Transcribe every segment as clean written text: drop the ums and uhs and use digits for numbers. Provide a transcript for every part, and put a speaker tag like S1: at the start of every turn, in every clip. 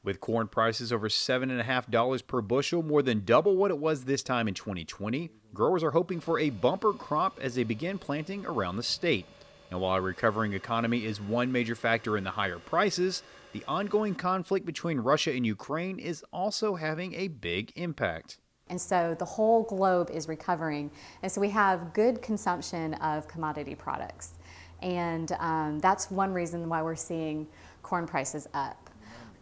S1: With corn prices over $7.50 per bushel, more than double what it was this time in 2020, growers are hoping for a bumper crop as they begin planting around the state. And while a recovering economy is one major factor in the higher prices, the ongoing conflict between Russia and Ukraine is also having a big impact.
S2: And so the whole globe is recovering. And so we have good consumption of commodity products. And that's one reason why we're seeing corn prices up.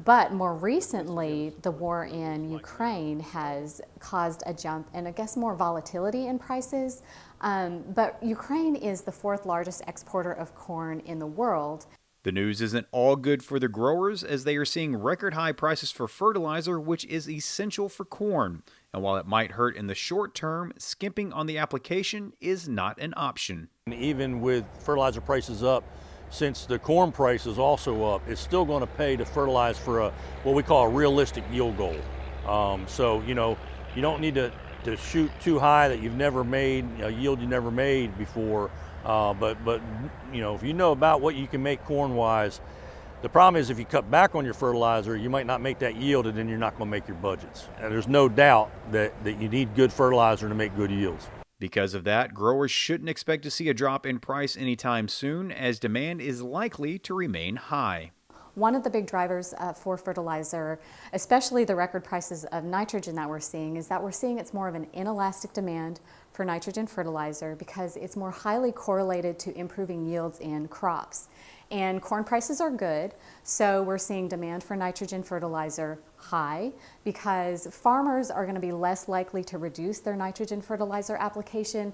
S2: But more recently, the war in Ukraine has caused a jump and I guess more volatility in prices. But Ukraine is the fourth largest exporter of corn in the world.
S1: The news isn't all good for the growers as they are seeing record high prices for fertilizer, which is essential for corn. And while it might hurt in the short term, skimping on the application is not an option.
S3: Even with fertilizer prices up, since the corn price is also up, it's still going to pay to fertilize for what we call a realistic yield goal. So, you don't need to shoot too high that you've never made, a yield you never made before. But if you know about what you can make corn-wise, the problem is if you cut back on your fertilizer, you might not make that yield and then you're not going to make your budgets. And there's no doubt that you need good fertilizer to make good yields.
S1: Because of that, growers shouldn't expect to see a drop in price anytime soon, as demand is likely to remain high.
S2: One of the big drivers for fertilizer, especially the record prices of nitrogen that we're seeing, is that we're seeing it's more of an inelastic demand for nitrogen fertilizer because it's more highly correlated to improving yields in crops. And corn prices are good, so we're seeing demand for nitrogen fertilizer high because farmers are going to be less likely to reduce their nitrogen fertilizer application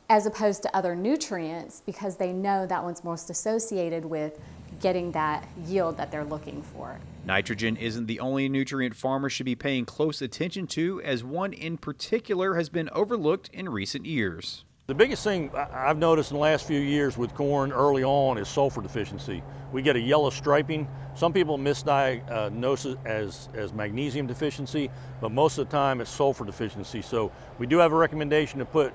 S2: as opposed to other nutrients because they know that one's most associated with getting that yield that they're looking for.
S1: Nitrogen isn't the only nutrient farmers should be paying close attention to, as one in particular has been overlooked in recent years.
S3: The biggest thing I've noticed in the last few years with corn early on is sulfur deficiency. We get a yellow striping. Some people misdiagnose it as magnesium deficiency, but most of the time it's sulfur deficiency. So we do have a recommendation to put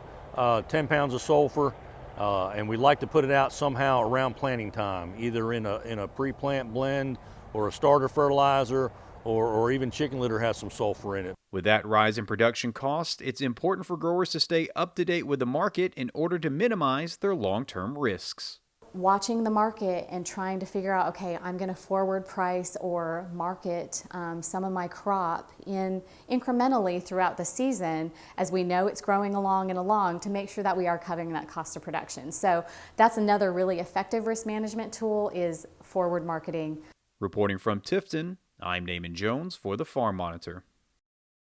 S3: 10 pounds of sulfur, and we like to put it out somehow around planting time, either in a pre-plant blend or a starter fertilizer, or even chicken litter has some sulfur in it.
S1: With that rise in production cost, it's important for growers to stay up to date with the market in order to minimize their long-term risks.
S2: Watching the market and trying to figure out, okay, I'm going to forward price or market some of my crop in incrementally throughout the season as we know it's growing along and along to make sure that we are covering that cost of production. So that's another really effective risk management tool is forward marketing.
S1: Reporting from Tifton, I'm Damon Jones for the Farm Monitor.